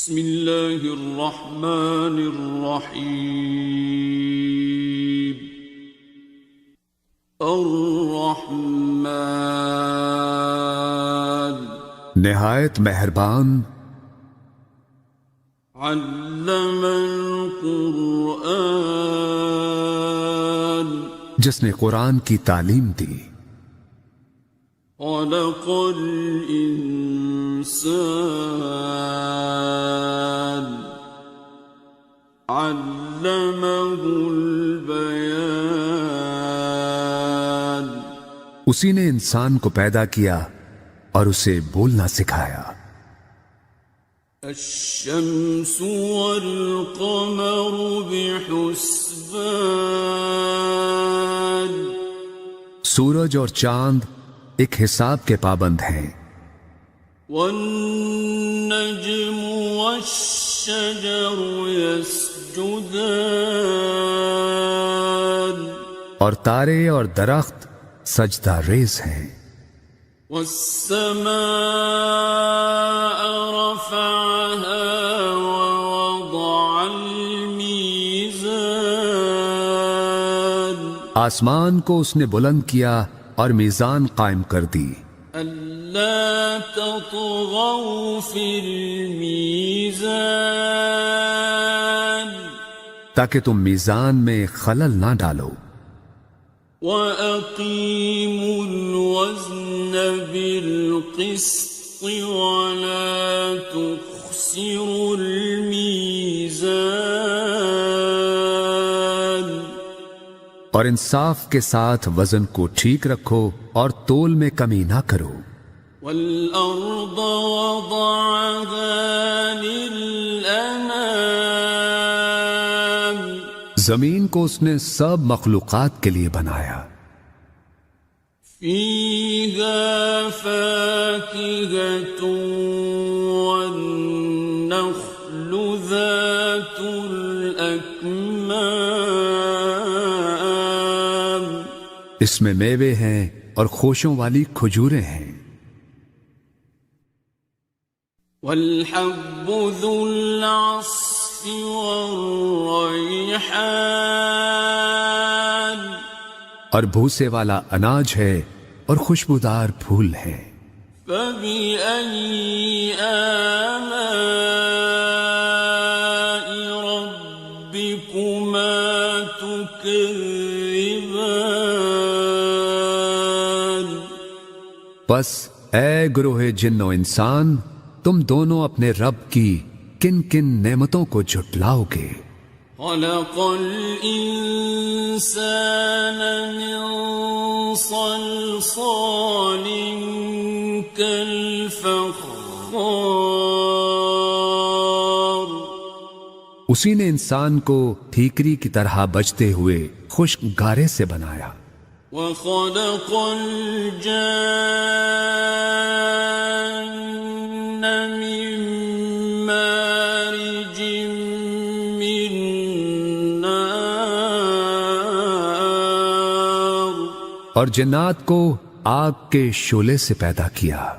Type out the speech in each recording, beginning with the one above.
بسم اللہ الرحمن الرحیم الرحمن نہایت مہربان، علم القرآن جس نے قرآن کی تعلیم دی، خلق الانسان علمہ البیان اسی نے انسان کو پیدا کیا اور اسے بولنا سکھایا۔ الشمس والقمر بحسبان سورج اور چاند ایک حساب کے پابند ہیں۔ والنجم والشجر يسجدان اور تارے اور درخت سجدہ ریز ہیں۔ والسماء رفعها ووضع الميزان آسمان کو اس نے بلند کیا اور میزان قائم کر دی، ألا تطغوا في الميزان تاکہ تم میزان میں خلل نہ ڈالو۔ وَأَقِيمُوا الْوَزْنَ بِالْقِسْطِ وَلَا تُخْسِرُوا الْمِيزَانَ اور انصاف کے ساتھ وزن کو ٹھیک رکھو اور تول میں کمی نہ کرو۔ وَالْأَرْضَ وَضَعَهَا لِلْأَنَامِ زمین کو اس نے سب مخلوقات کے لیے بنایا، فِيهَا فَاكِهَةٌ وَالنَّخْلُ ذَاتُ الْأَكْمَامِ اس میں میوے ہیں اور خوشوں والی کھجوریں ہیں۔ وَالْحَبُّ ذُو الْعَصْفِ وَالرَّيْحَانِ اور بھوسے والا اناج ہے اور خوشبودار پھول ہیں۔ فَبِأَيِّ آلَاءِ رَبِّكُمَا تُكَذِّبَانِ بس اے گروہ جن و انسان، تم دونوں اپنے رب کی کن کن نعمتوں کو جھٹلاؤ گے۔ خلق الإنسان من صلصال كالفخار اسی نے انسان کو ٹھیکری کی طرح بجتے ہوئے خشک گارے سے بنایا۔ وخلق الجان من مارج من نار اور جنات کو آگ کے شعلے سے پیدا کیا۔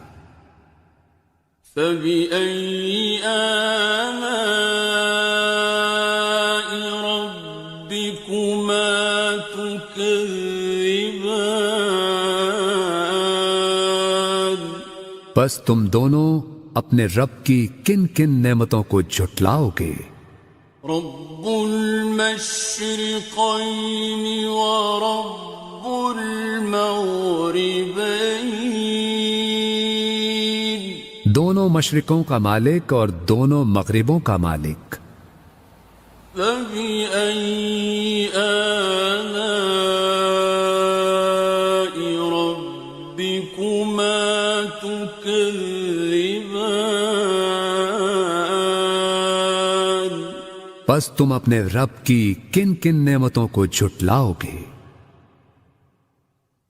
فبأي آلاء ربكما تكذبان بس تم دونوں اپنے رب کی کن کن نعمتوں کو جھٹلاؤ گے۔ رب المشرقين ورب المغربين دونوں مشرقوں کا مالک اور دونوں مغربوں کا مالک۔ فبأي آلاء ربكما تكذبان بس تم اپنے رب کی کن کن نعمتوں کو جھٹلاؤ گے۔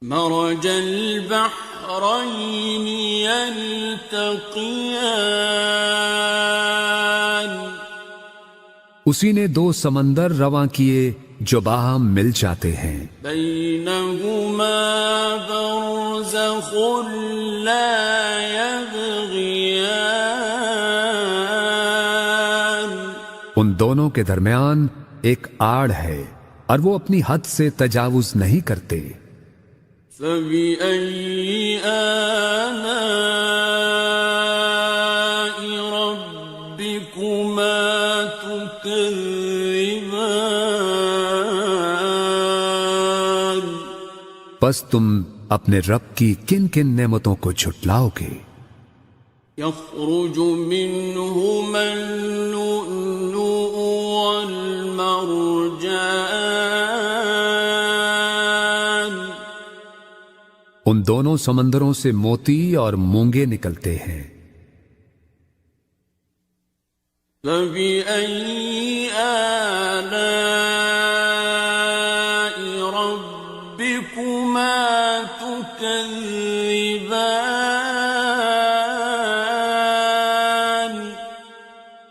مرج البحرين يلتقيان اسی نے دو سمندر رواں کیے جو باہم مل جاتے ہیں، بينهما برزخ لا يبغيان ان دونوں کے درمیان ایک آڑ ہے اور وہ اپنی حد سے تجاوز نہیں کرتے۔ فبأي آلاء ربكما تكذبان؟ پس تم اپنے رب کی کن کن نعمتوں کو جھٹلاؤ گے؟ يخرج منهما اللؤلؤ والمرجان۔ ان دونوں سمندروں سے موتی اور مونگے نکلتے ہیں۔ فبأي آلاء ربكما تكذبان؟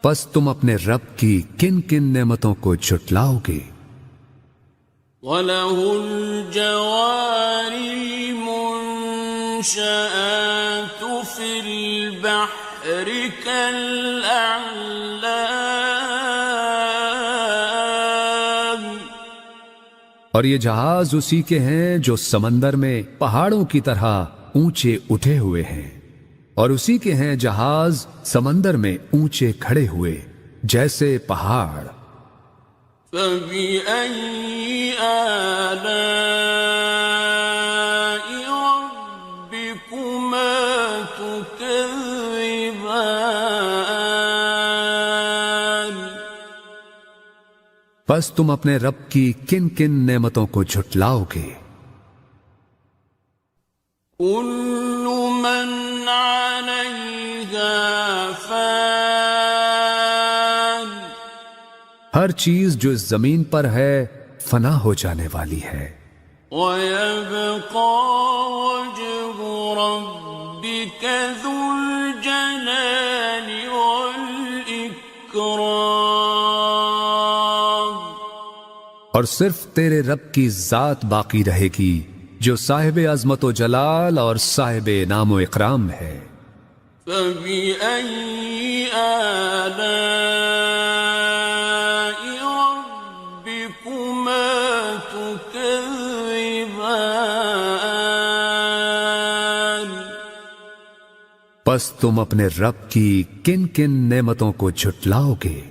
پس تم اپنے رب کی کن کن نعمتوں کو جھٹلاؤ گے؟ وَلَهُ الْجَوَارِ الْمُنشَآتُ فِي الْبَحْرِ كَالْأَعْلَامِ۔ اور یہ جہاز اسی کے ہیں جو سمندر میں پہاڑوں کی طرح اونچے اٹھے ہوئے ہیں، اور اسی کے ہیں جہاز سمندر میں اونچے کھڑے ہوئے جیسے پہاڑ۔ فبأي آلاء ربكما تكذبان؟ بس تم اپنے رب کی کن کن نعمتوں کو جھٹلاؤ گے؟ كل من عليها فان۔ ہر چیز جو اس زمین پر ہے فنا ہو جانے والی ہے۔ وَيَبْقَى وَجْهُ رَبِّكَ ذُو الْجَلَالِ وَالْإِكْرَامِ۔ اور صرف تیرے رب کی ذات باقی رہے گی جو صاحب عظمت و جلال اور صاحب انعام و اکرام ہے۔ فَبِأَيِّ آلَاءِ رَبِّكُمَا تُكَذِّبَانِ؟ پس تم اپنے رب کی کن کن نعمتوں کو جھٹلاؤ گے؟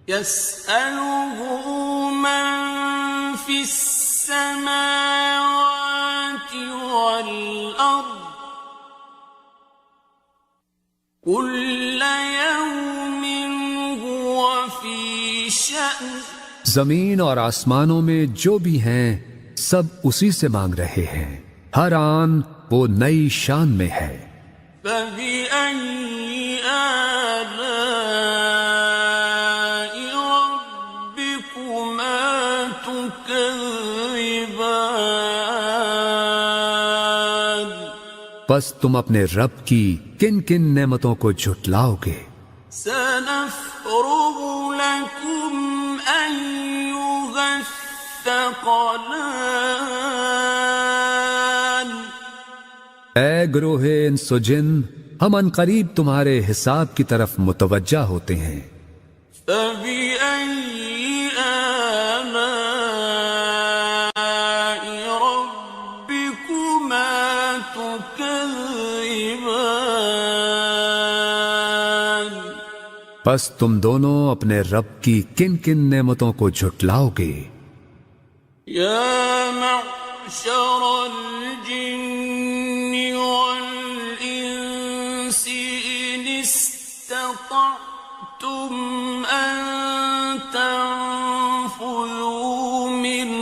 يَسْأَلُهُ مَن فِي السَّمَاوَاتِ وَالْأَرْضِ كُلَّ يَوْمٍ هُوَ فِي شَأْنٍ۔ زمین اور آسمانوں میں جو بھی ہیں سب اسی سے مانگ رہے ہیں، ہر آن وہ نئی شان میں ہے۔ فَبِأَيِّ آلَاءِ رَبِّكُمَا تُكَذِّبَانِ؟ پس تم اپنے رب کی کن کن نعمتوں کو جھٹلاؤ گے؟ سَنَفْرُغُ لَكُمْ أَيُّهَ الثَّقَلَانِ۔ اے گروہ انس و جن، ہم ان قریب تمہارے حساب کی طرف متوجہ ہوتے ہیں۔ فَبِأَيِّ آلَاءِ رَبِّكُمَا تُكَذِّبَانِ؟ پس تم دونوں اپنے رب کی کن کن نعمتوں کو جھٹلاؤ گے؟ يَا مَعْشَرَ الْجِنِّ وَالْإِنسِ إِنِ اسْتَطَعْتُمْ أَن تَنفُذُوا مِنْ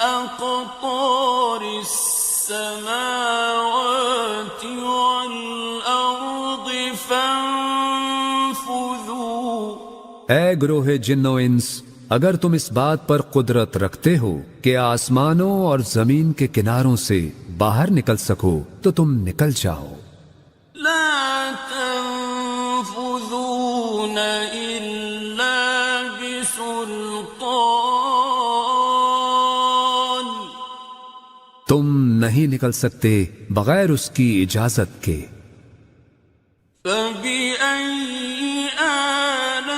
أَقْطَارِ السَّمَاوَاتِ وَالْأَرْضِ فَانفُذُوا۔ اے گروہ جن و انس، اگر تم اس بات پر قدرت رکھتے ہو کہ آسمانوں اور زمین کے کناروں سے باہر نکل سکو تو تم نکل جاؤ۔ لا تنفذون إلا بسلطان۔ تم نہیں نکل سکتے بغیر اس کی اجازت کے۔ فبأي آلاء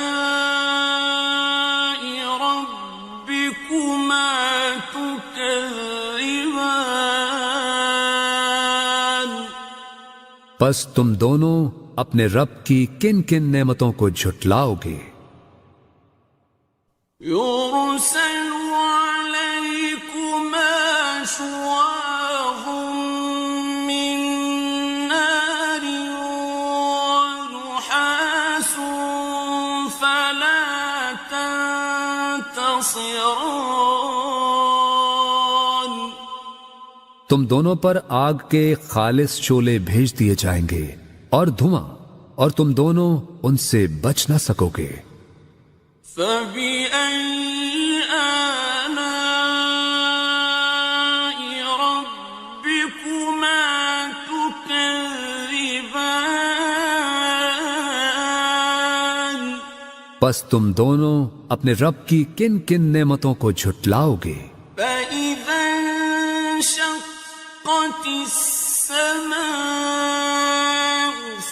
پس تم دونوں اپنے رب کی کن کن نعمتوں کو جھٹلاؤ گے؟ يرسل عليكما شواظ من نار ونحاس فلا تنتصران تم دونوں پر آگ کے خالص شعلے بھیج دیے جائیں گے اور دھواں، اور تم دونوں ان سے بچ نہ سکو گے۔ فَبِأَيِّ آلَاءِ رَبِّكُمَا تُكَذِّبَانِ پس تم دونوں اپنے رب کی کن کن نعمتوں کو جھٹلاؤ گے؟ فَإِذَا انشَقَّتِ السَّمَاءُ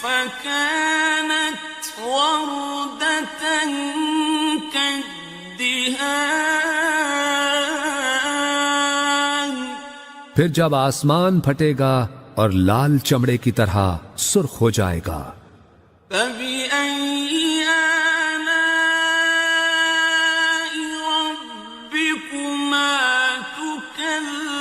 فَكَانَتْ وَرْدَةً كَالدِّهَانِ پھر جب آسمان پھٹے گا اور لال چمڑے کی طرح سرخ ہو جائے گا۔ فَبِأَيِّ آلَاءِ رَبِّكُمَا تُكَذِّبَانِ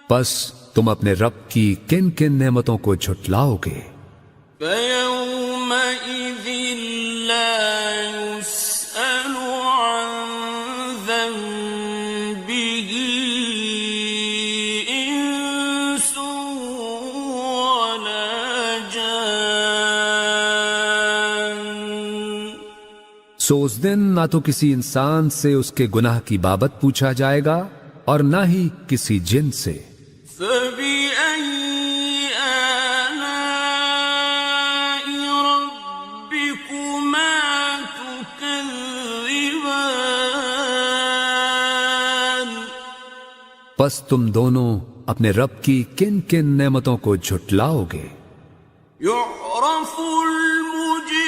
پس تم اپنے رب کی کن کن نعمتوں کو جھٹلاؤ گے؟ فَيَوْمَئِذٍ لَا يُسْأَلُ عَنْ ذَنبِهِ إِنسٌ وَلَا جَانٌّ سو اس دن نہ تو کسی انسان سے اس کے گناہ کی بابت پوچھا جائے گا اور نہ ہی کسی جن سے۔ فَبِأَيِّ آلَاءِ رَبِّكُمَا تُكَذِّبَانِ پس تم دونوں اپنے رب کی کن کن نعمتوں کو جھٹلاؤ گے؟ يُعْرَفُ الْمُجْرِمُونَ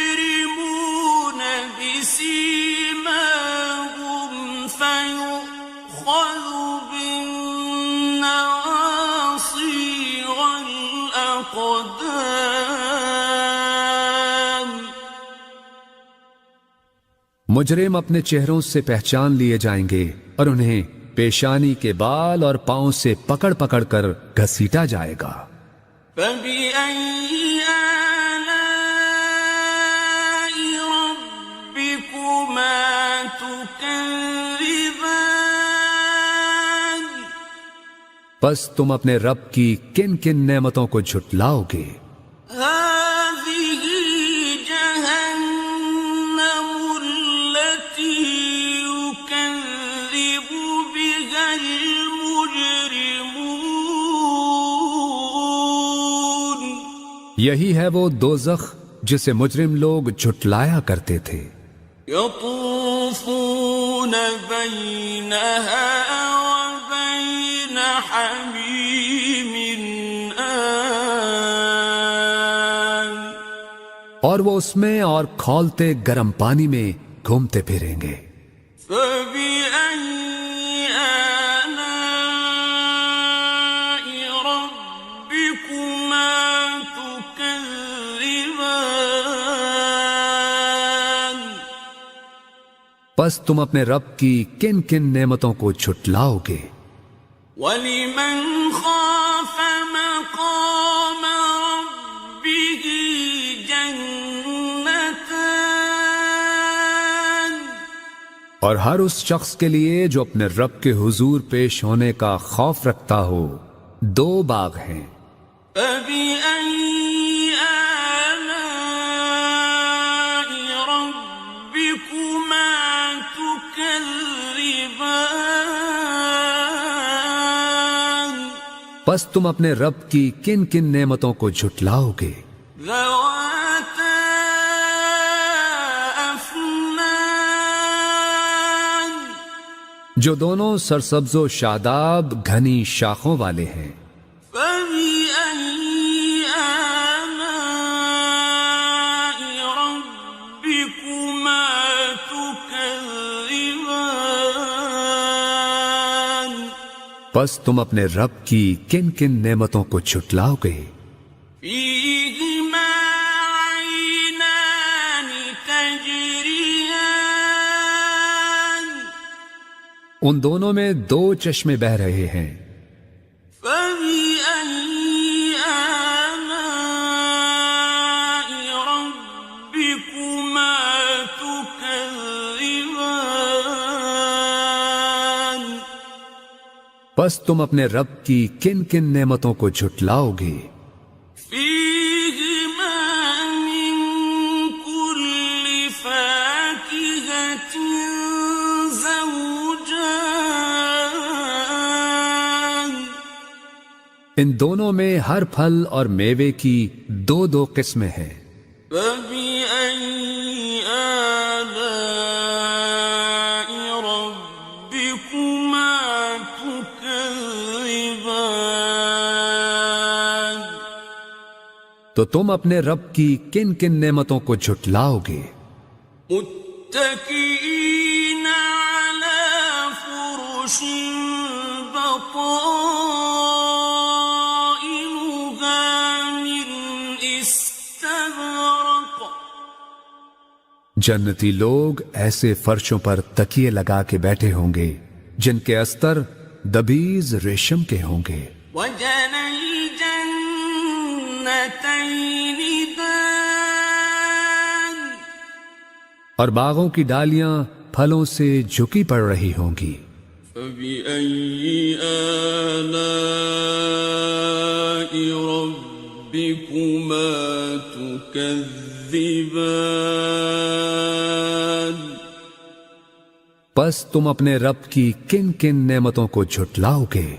بِسِيمَاهُمْ فَيُؤْخَذُ بِالنَّوَاصِي وَالْأَقْدَامِ مجرم اپنے چہروں سے پہچان لیے جائیں گے اور انہیں پیشانی کے بال اور پاؤں سے پکڑ پکڑ کر گھسیٹا جائے گا۔ فَبِأَيِّ آلَاءِ رَبِّكُمَا تُكَذِّبَانِ پس تم اپنے رب کی کن کن نعمتوں کو جھٹلاؤ گے؟ هَٰذِهِ جَهَنَّمُ الَّتِي يُكَذِّبُ بِهَا الْمُجْرِمُونَ یہی ہے وہ دوزخ جسے مجرم لوگ جھٹلایا کرتے تھے۔ يَطُوفُونَ بَيْنَهَا وَبَيْنَ حَمِيمٍ آنٍ اور وہ اس میں اور کھولتے گرم پانی میں گھومتے پھریں گے۔ فَبِأَيِّ آلَاءِ رَبِّكُمَا تُكَذِّبَانِ پس تم اپنے رب کی کن کن نعمتوں کو جھٹلاؤ گے؟ وَلِمَنْ خَافَ مَقَامَ رَبِّهِ جَنَّتَانِ اور ہر اس شخص کے لیے جو اپنے رب کے حضور پیش ہونے کا خوف رکھتا ہو دو باغ ہیں۔ فَبِأَيِّ آلَاءِ رَبِّكُمَا تُكَذِّبَانِ پس تم اپنے رب کی کن کن نعمتوں کو جھٹلاؤ گے؟ ذَوَاتَا أَفْنَانٍ جو دونوں سرسبز و شاداب گھنی شاخوں والے ہیں۔ فَبِأَيِّ آلَاءِ رَبِّكُمَا تُكَذِّبَانِ پس تم اپنے رب کی کن کن نعمتوں کو جھٹلاؤ گے؟ فيهما عينان تجريان ان دونوں میں دو چشمے بہہ رہے ہیں، فبأي آلاء ربكما تكذبان پس تم اپنے رب کی کن کن نعمتوں کو جھٹلاؤ گے؟ فيهما من كل فاكهة زوجان ان دونوں میں ہر پھل اور میوے کی دو دو قسمیں ہیں، فبأي آلاء ربكما تكذبان تو تم اپنے رب کی کن کن نعمتوں کو جھٹلاؤ گے؟ متكئين على فرش بطائنها من استبرق جنتی لوگ ایسے فرشوں پر تکیے لگا کے بیٹھے ہوں گے جن کے استر دبیز ریشم کے ہوں گے، وجنى الجنتين دان اور باغوں کی ڈالیاں پھلوں سے جھکی پڑ رہی ہوں گی۔ فبأي آلاء ربكما تكذبان پس تم اپنے رب کی کن کن نعمتوں کو جھٹلاؤ گے؟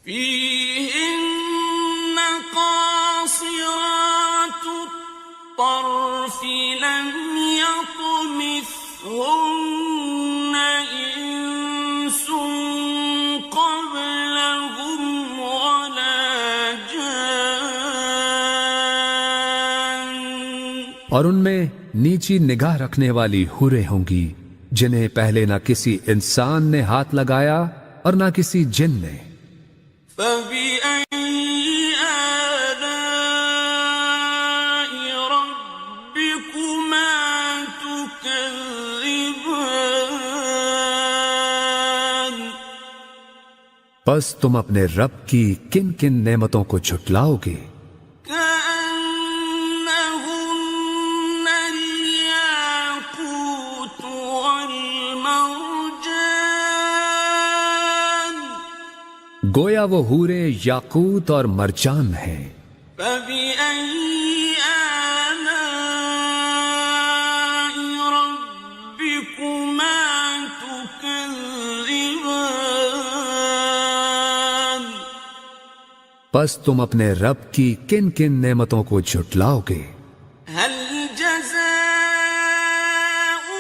فيهن قاصرات الطرف لم يطمثهن إنس قبلهم ولا جان اور ان میں نیچی نگاہ رکھنے والی حوریں ہوں گی جنہیں پہلے نہ کسی انسان نے ہاتھ لگایا اور نہ کسی جن نے۔ فبأي آلاء ربكما تكذبان پس تم اپنے رب کی کن کن نعمتوں کو جھٹلاؤ گے؟ كأنهن الياقوت والمرجان گویا وہ حوریں یاقوت اور مرجان ہیں۔ فبأي آلاء ربكما تكذبان پس تم اپنے رب کی کن کن نعمتوں کو جھٹلاؤ گے؟ هل جزاء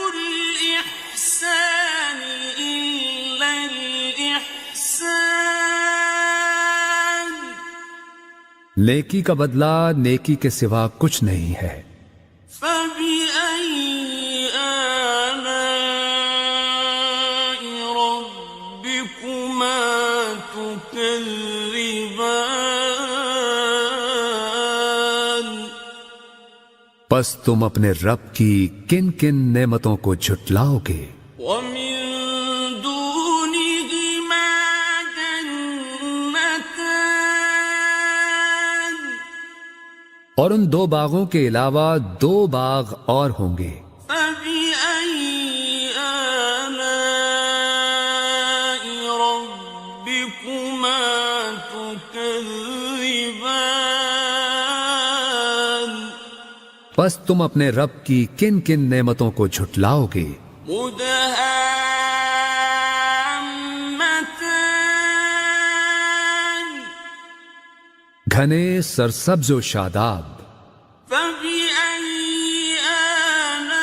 الإحسان إلا الإحسان نیکی کا بدلہ نیکی کے سوا کچھ نہیں ہے۔ فبأي آلاء ربكما تكذبان پس تم اپنے رب کی کن کن نعمتوں کو جھٹلاؤ گے؟ ومن دونهما جنتان اور ان دو باغوں کے علاوہ دو باغ اور ہوں گے۔ فبأي آلاء ربكما تكذبان پس تم اپنے رب کی کن کن نعمتوں کو جھٹلاؤ گے؟ مدهامتان گھنے سرسبز و شاداب۔ فبأي آلاء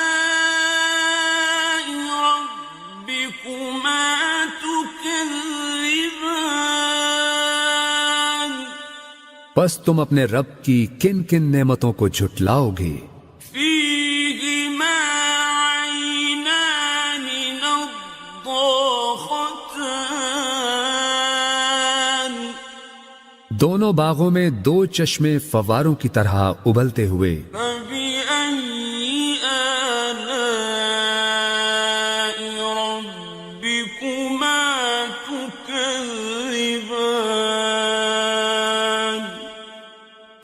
ربكما تكذبان پس تم اپنے رب کی کن کن نعمتوں کو جھٹلاؤ گے؟ فيهما عينان نضاختان دونوں باغوں میں 2 چشمے فواروں کی طرح ابلتے ہوئے. فبأي آلاء ربكما تكذبان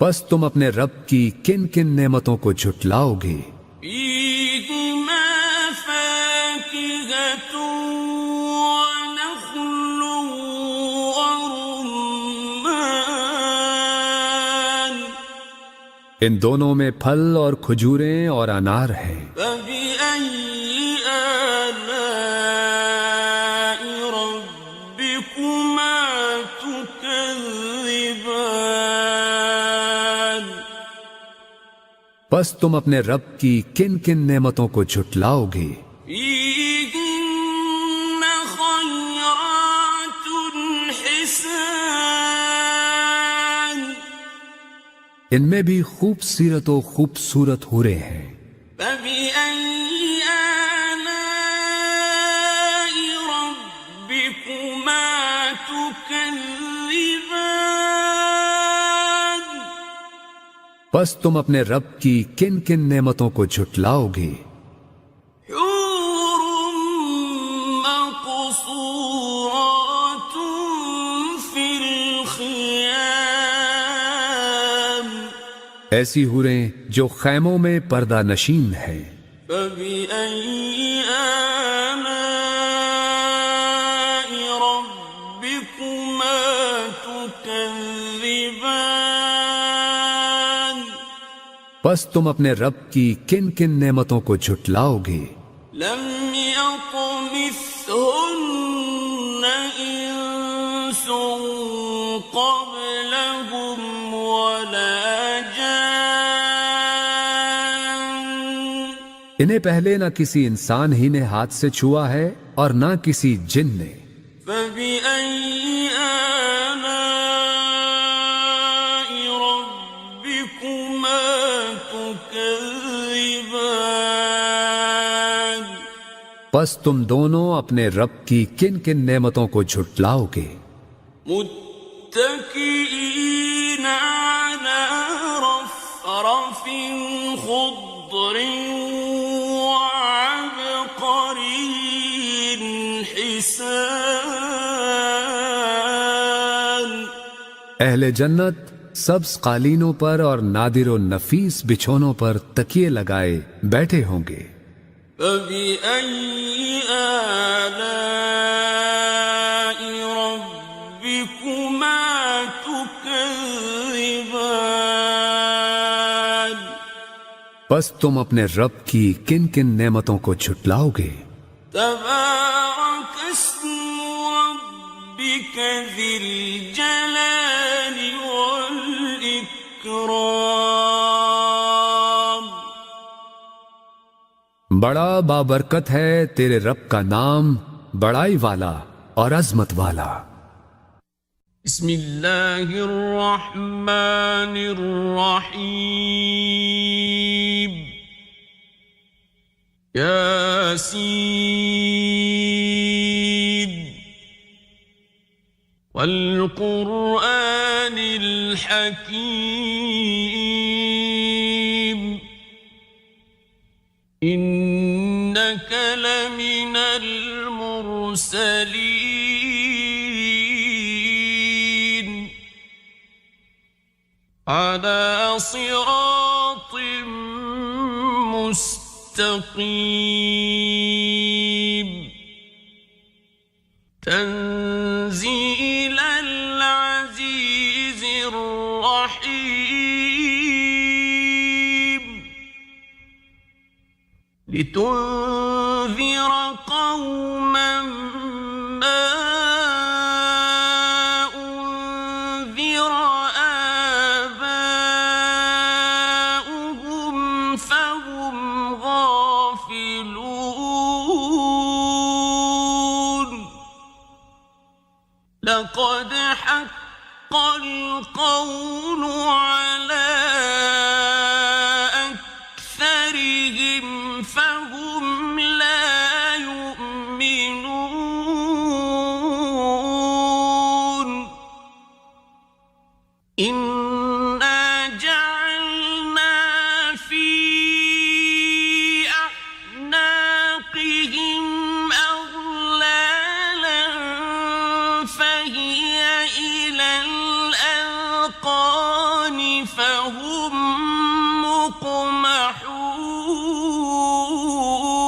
پس تم اپنے رب کی کن کن نعمتوں کو جھٹلاؤ گے؟ فيهما فاكهة ونخل ورمان ان دونوں میں پھل اور کھجوریں اور انار ہیں. فبأي آلاء ربكما تكذبان پس تم اپنے رب کی کن کن نعمتوں کو جھٹلاؤ گے؟ فيهن خيرات حسان ان میں بھی خوبصورت و خوبصورت حوریں ہیں. فبأي آلاء ربكما تكذبان پس تم اپنے رب کی کن کن نعمتوں کو جھٹلاؤ گے؟ حور مقصورات في الخيام ایسی حوریں جو خیموں میں پردہ نشین ہیں. فبأي آلاء ربكما تكذبان پس تم اپنے رب کی کن کن نعمتوں کو جھٹلاؤ گے؟ لم يطمثهن إنس قبلهم ولا جان انہیں پہلے نہ کسی انسان ہی نے ہاتھ سے چھوا ہے اور نہ کسی جن نے. فبأي آلاء ربكما تكذبان پس تم دونوں اپنے رب کی کن کن نعمتوں کو جھٹلاؤ گے؟ متكئين على رفرف خضر وعبقري حسان اہل جنت سبز قالینوں پر اور نادر و نفیس بچھونوں پر تکیے لگائے بیٹھے ہوں گے. فبأي آلاء ربكما تكذبان پس تم اپنے رب کی کن کن نعمتوں کو جھٹلاؤ گے؟ تبارك اسم ربك ذي الجلال والإكرام بڑا بابرکت ہے تیرے رب کا نام، بڑائی والا اور عظمت والا. بسم الله الرحمن الرحيم ياسين والقرآن الحكيم إنك لمن المرسلين على صراط مستقيم تنزيل العزيز الرحيم لتنذر قوما ما أنذر آباؤهم فهم غافلون لقد حق القول على أكثرهم فهم لا يؤمنون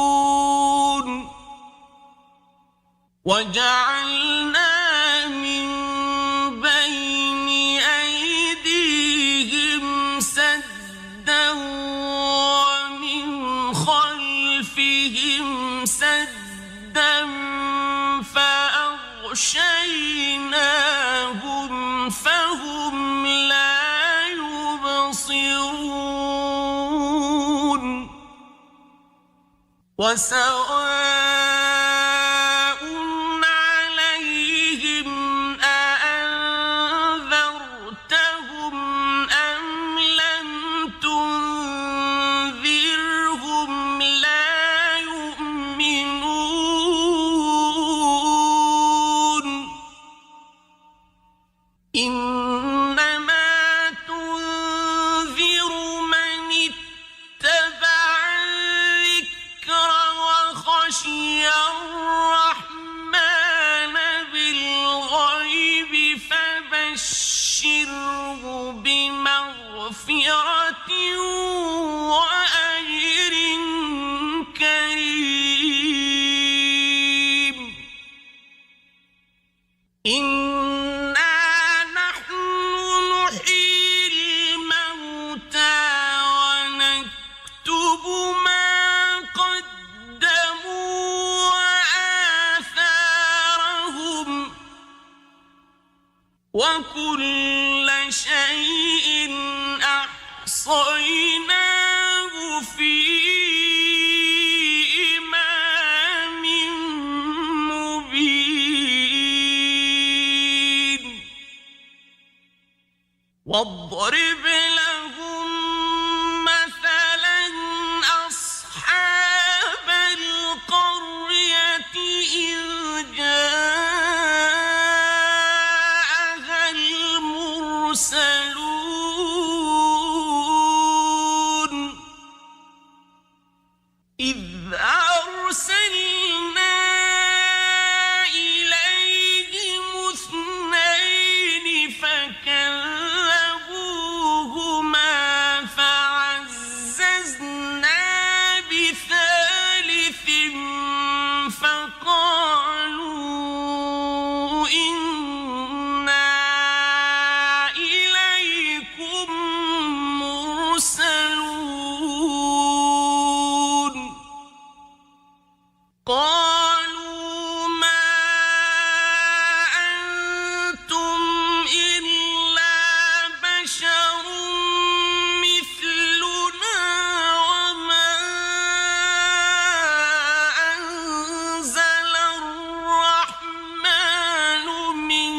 مقمحون وجعلنا من بين أيديهم سدا ومن خلفهم سدا فأغشيناهم فهم لا يبصرون وسواء عليهم أأنذرتهم أم لم تنذرهم لا يؤمنون إنما تنذر من اتبع الذكر وخشي الرحمن بالغيب فبشره بمغفرة وأجر كريم إنا نحن نحيي الموتى ونكتب ما قدموا وآثارهم وكل شيء أحصيناه في إمام مبين واضرب لهم مثلا أصحاب القرية إذ جاءها المرسلون إذ أرسلنا إليهم اثنين فكذبوهما فعززنا بثالث فقالوا إنا إليكم مرسلون قالوا ما أنتم إلا بشر مثلنا وما أنزل الرحمن من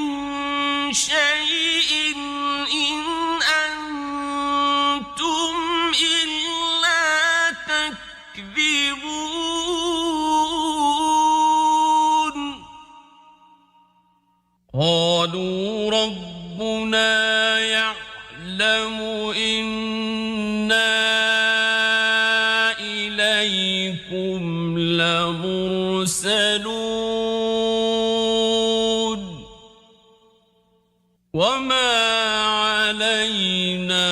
شيء إن أنتم إلا تكذبون قالوا ربنا يعلم إنا إليكم لمرسلون وما علينا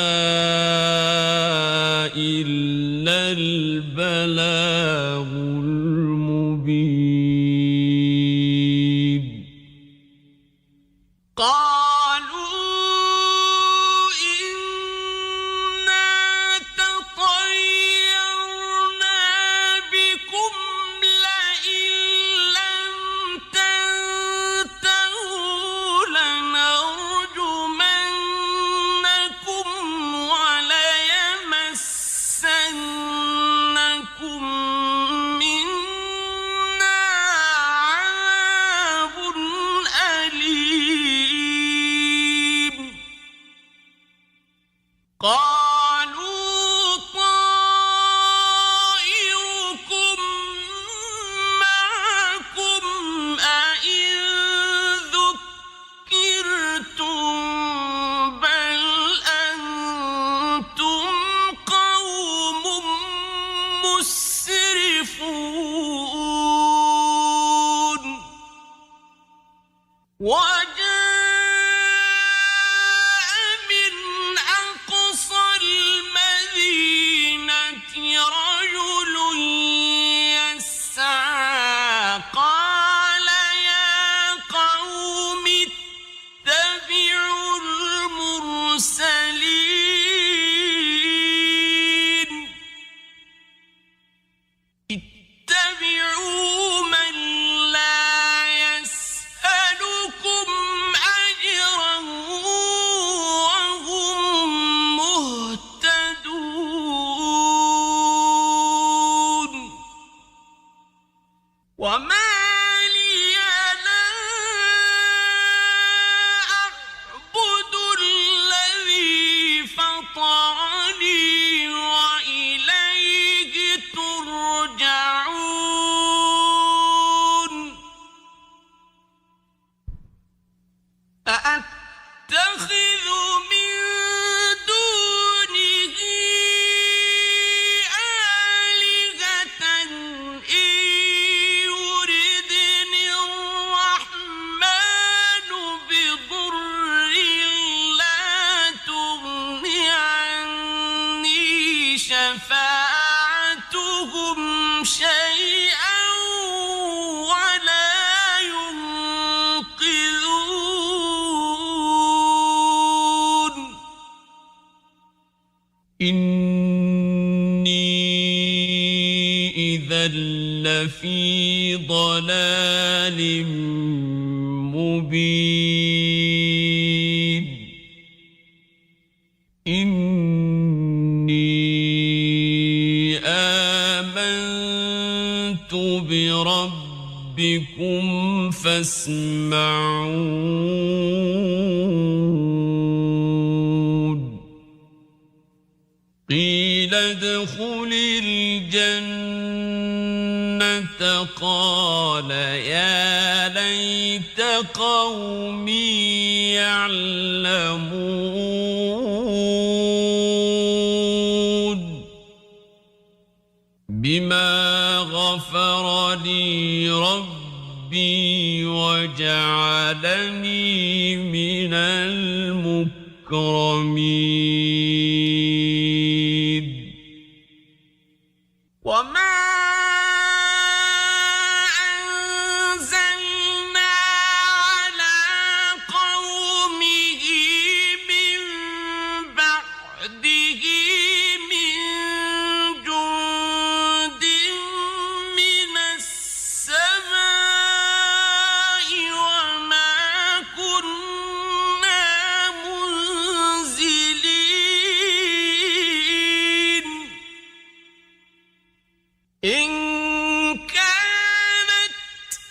إلا البلاغ المبين قالوا إنا تطيرنا بكم لئن لم تنتهوا لنرجمنكم وليمسنكم شفاعتهم شيئا ولا ينقذون إني إذا لفي ضلال مبين إني آمنت بربكم فاسمعون قيل ادخل الجنة قال يا ليت قومي يعلمون بما غفر لي ربي وجعلني من المكرمين وما أنزلنا على قومه من بعده من جند من السماء وما كنا منزلين إن كانت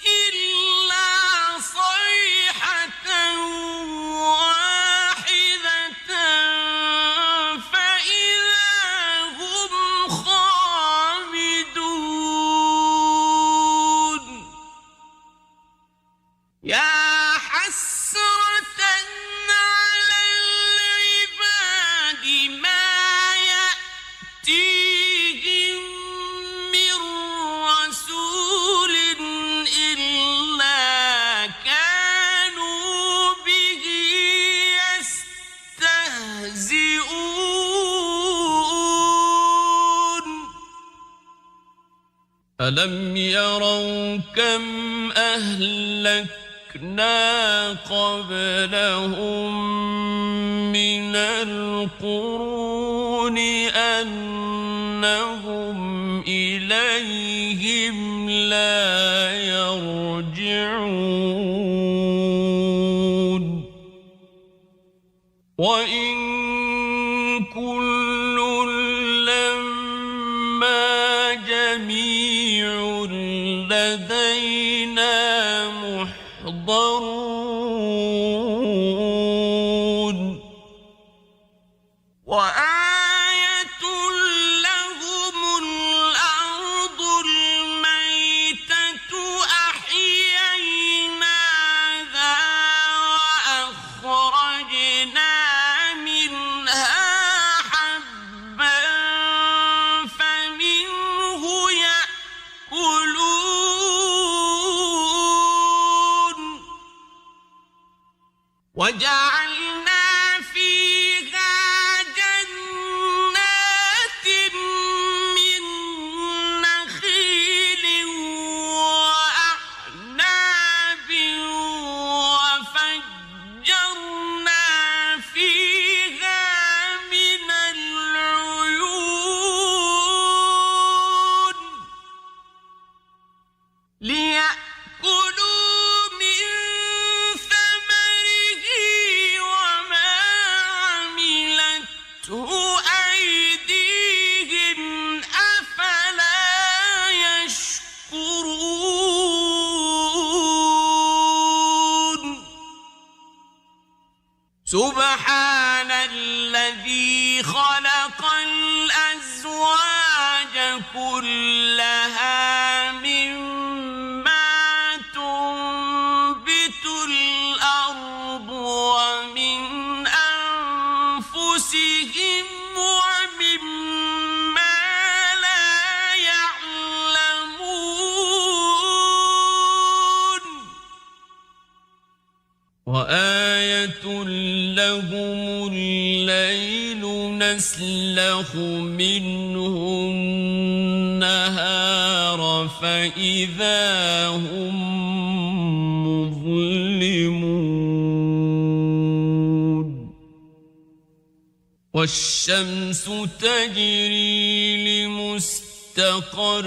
إلا صيحة واحدة فإذا هم خامدون يا حسرة على العباد ما يأتيهم من رسول إلا كانوا به يستهزئون ألم يروا كم أهلكنا قبلهم من القرون أنهم إليهم لا يرجعون وإن كل لما جميع لدينا محضرون وآية لهم الأرض الميتة أحييناها وأخرجنا منها حبا فمنه يأكلون وجعلنا فيها جنات من نخيل وأعناب وفجرنا فيها من العيون ليأكلوا من ثمره وما عملته أيديهم أفلا يشكرون سبحان الذي خلق الأزواج كلها مما تنبت الأرض ومن أنفسهم ومما لا يعلمون وآية لهم الليل تسلخ منه النهار فإذا هم مظلمون والشمس تجري لمستقر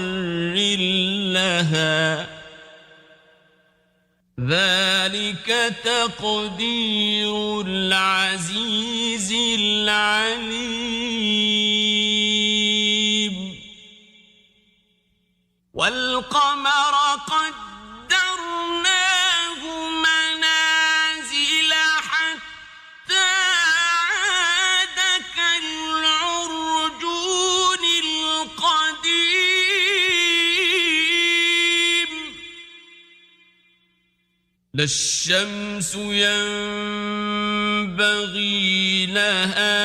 لها ذلك تقدير العزيز العليم والقمر قدرناه منازل حتى عاد كالعرجون القديم لا الشمس ينبغي لها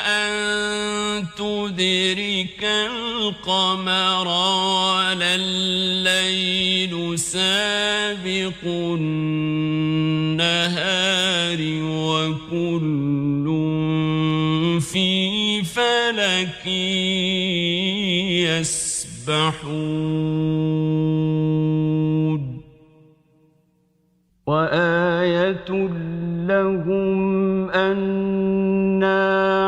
أن تدرك القمر ولا الليل سابق النهار وكل في فلك يسبحون وآية لهم أنا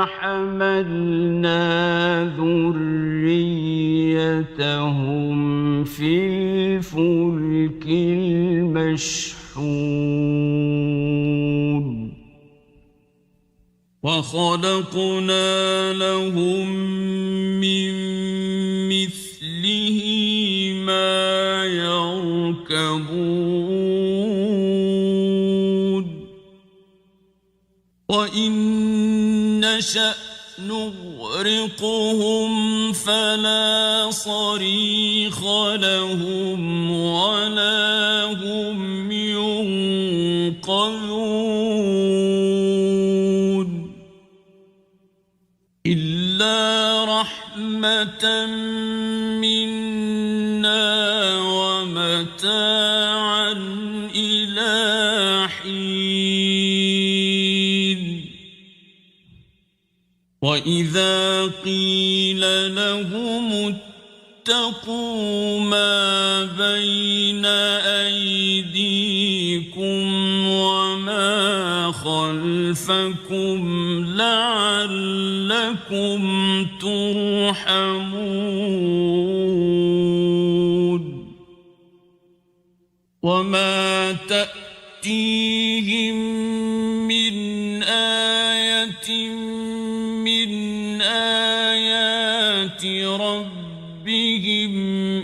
حملنا ذريتهم في الفلك المشحون وخلقنا لهم من مثله ما يركبون وإن نشأ نغرقهم فلا صريخ لهم ولا هم ينقذون إلا رحمة منا ومتاعا إلى حين وإذا قيل لهم اتقوا ما بين أيديكم وما خلفكم لعلكم ترحمون وما تأتيهم من آية من آيات ربهم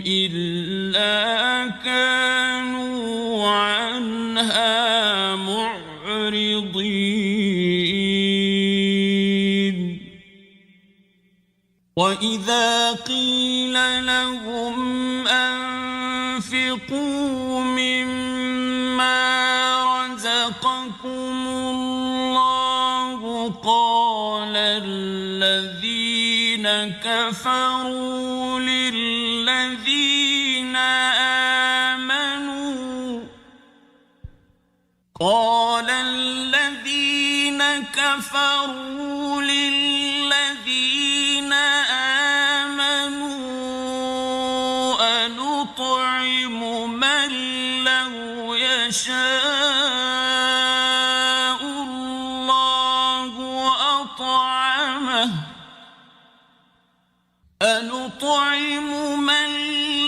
إلا كانوا عنها معرضين وإذا قيل لهم أنفقوا مما رزقكم الله قال الذين كفروا للذين آمنوا أنطعم من لو يشاء الله أطعمه أنطعم من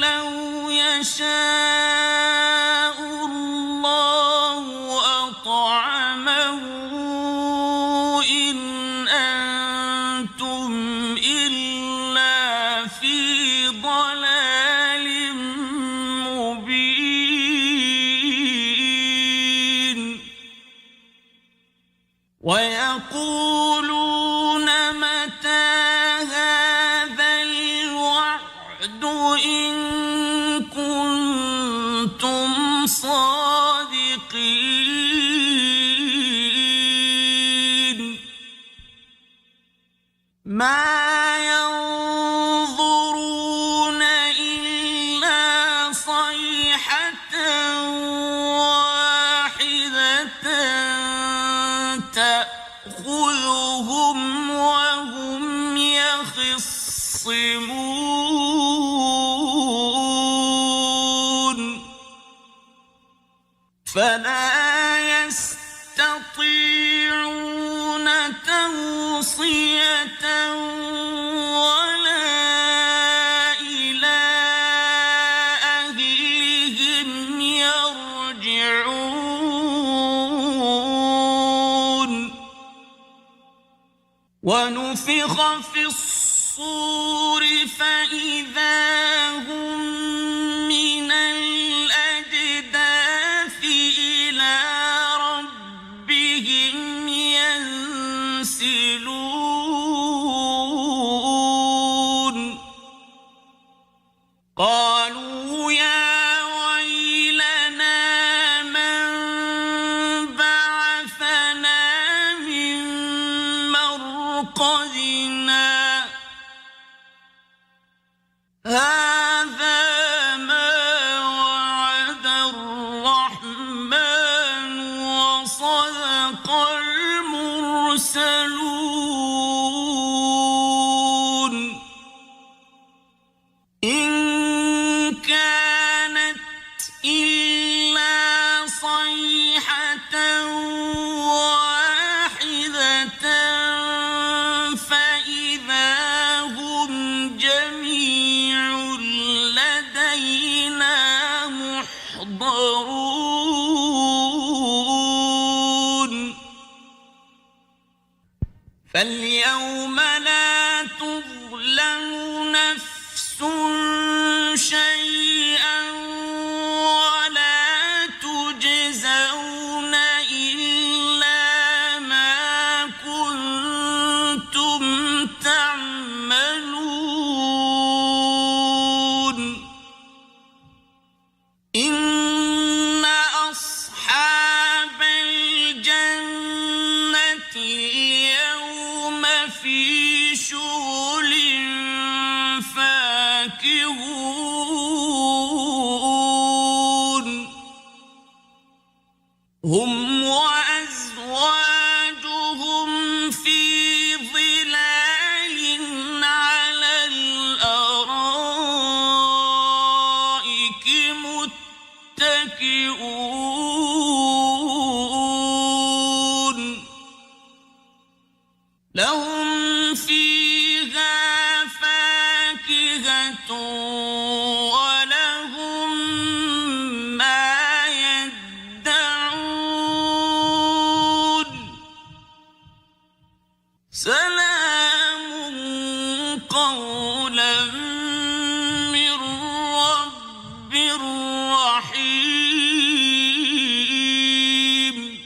لو يشاء الله أطعمه إن أنتم إلا في ضلال مبين ويقولون متى هذا الوعد إن كنتم صادقين ما ينظرون إلا صيحة واحدة تأخذهم يخصمون فلا يستطيعون توصية ولا إلى أهلهم يرجعون ونفخ في الصور فإذا هم من الأجداث إلى ربهم ينسلون قالوا يا ويلنا من بعثنا من مرقدنا هذا ما وعد الرحمن وصدق المرسلون إن كانت إلا صيحة واحدة فإذا هم جميع لدينا محضرون فاليوم لا تظلم نفس شيئا ولا تجزون إلا ما كنتم تعملون إن أصحاب الجنة اليوم في شغل فاكهون هم وأزواجهم في ظلال على الأرائك متكئون لهم فيها فاكهة ولهم ما يدعون سلام قولا من رب رحيم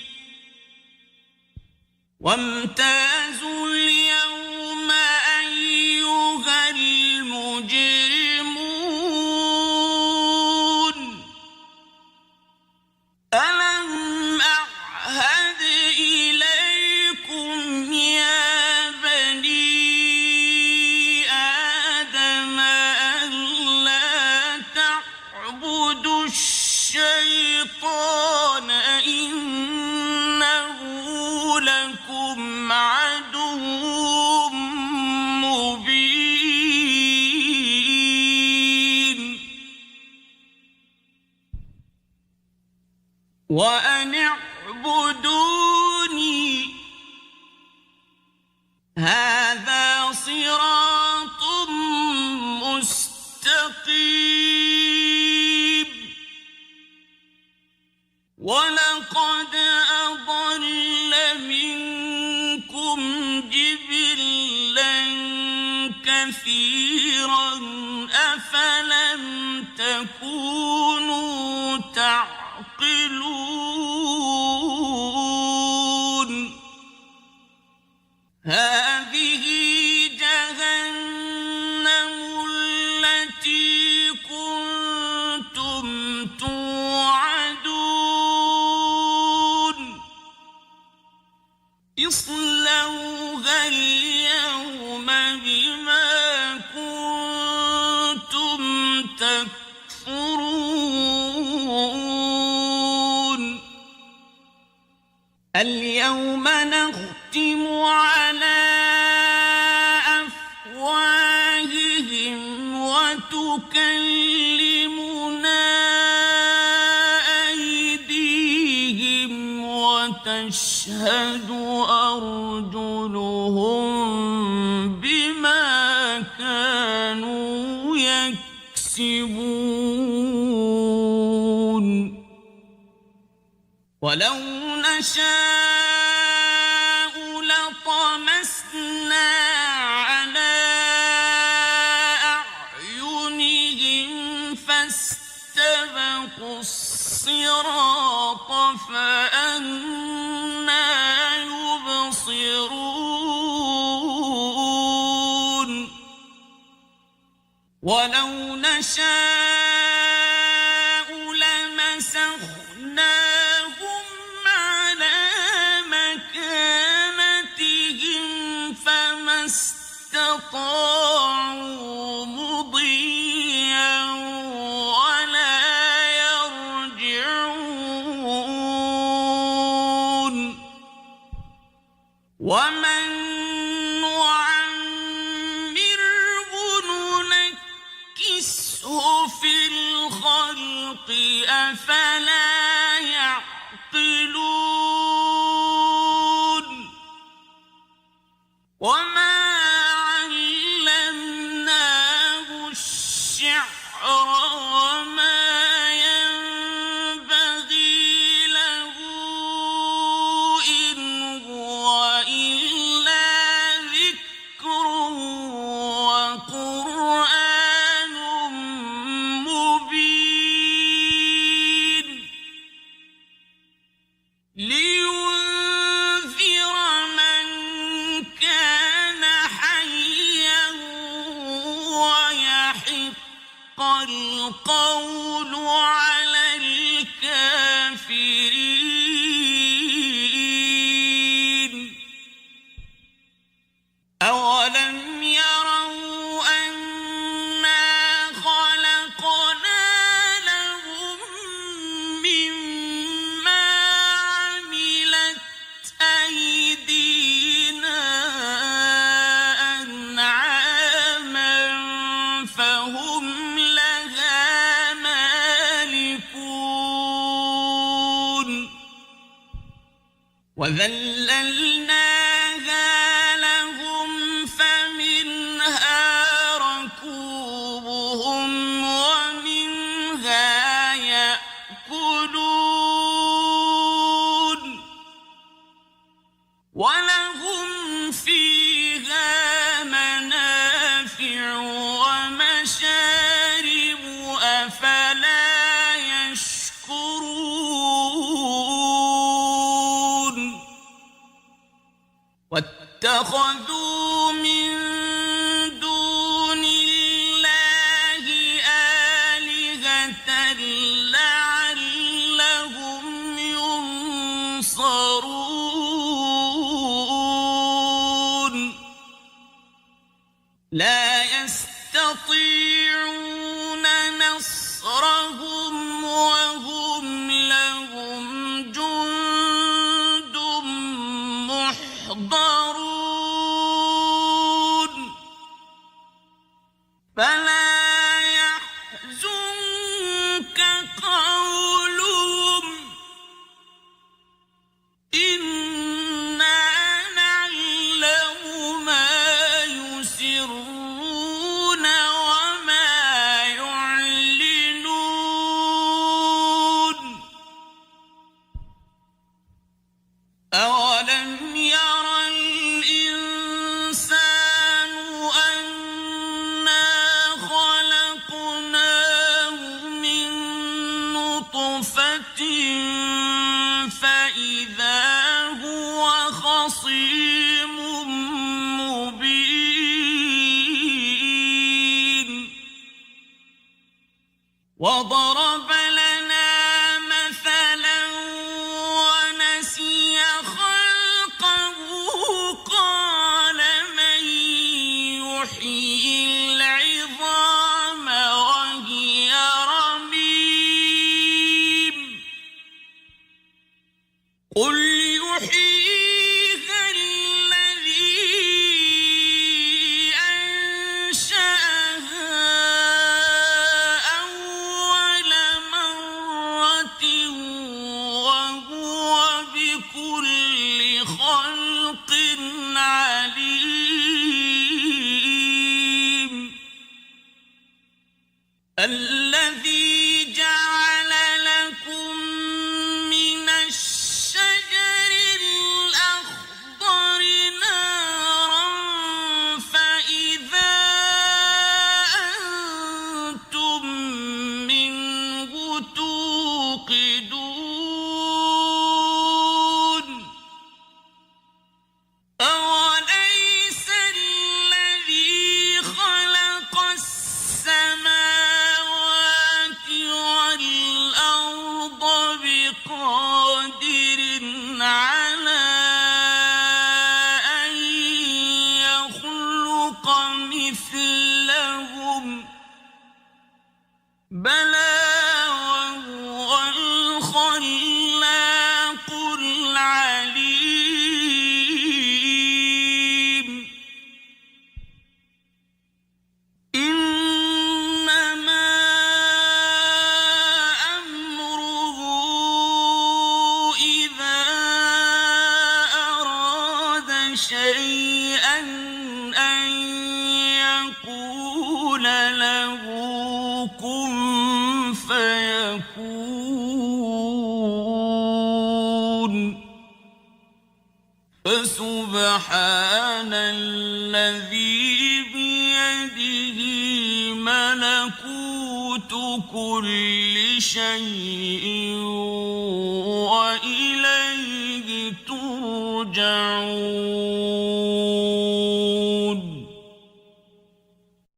وامتازوا اليوم أيها المجرمون ألم أعهد إليكم يا بني آدم ألا تعبدوا الشيطان إنه لكم عدو مبين وأن اعبدوني هذا صراط مستقيم ولقد أضل منكم جبلا كثيرا أفلم تكونوا تعقلون هذه جهنم التي كنتم توعدون اصلوها اليوم بما كنتم تكفرون اليوم نختم على أفواههم تكلمنا أيديهم وتشهد أرجلهم بما كانوا يكسبون ولو نشاء لطمسنا على أعينهم فاستبقوا الصراط فأنى يبصرون ولو نشاء لمسخناهم على مكانتهم فما استطاعوا مضيا ولا يرجعون ومن نعمره ننكسه في الخلق أفلا يعقلون وما علمناه الشعر وما ينبغي له إن هو إلا ذكر وقرآن مبين لينذر من كان حيا ويحق القول على الكافرين أولم يروا أنا خلقنا لهم مما عملت أيدينا أنعاما فهم لها مالكون وذللناها لهم فمنها ركوبهم ومنها يأكلون ولهم فيها منافع ومشارب أفلا يشكرون واتخذوا من دون الله آلهة لعلهم ينصرون لا يستطيعون نصرهم وهم لهم جند محضرون فلا يحزنك قولهم إنا نعلم ما يسرون وما يعلنون أولم ير الإنسان أنا خلقناه من نطفة فإذا هو خصيم مبين وضرب لنا مثلا ونسي خلقه قال من يحيي العظام وهي رميم قل يحييها الذي أنشأها الذي جعل لكم من الشجر الأخضر نارا فإذا أنتم منه توقدون أوليس الذي خلق السماوات والأرض بقادر على أن يخلق مثلهم بلى وهو الخلاق العليم إنما أمره إذا أراد شيئا أن يقول له كن فيكون فسبحان الذي بيده ملكوت كل شيء وإليه ترجعون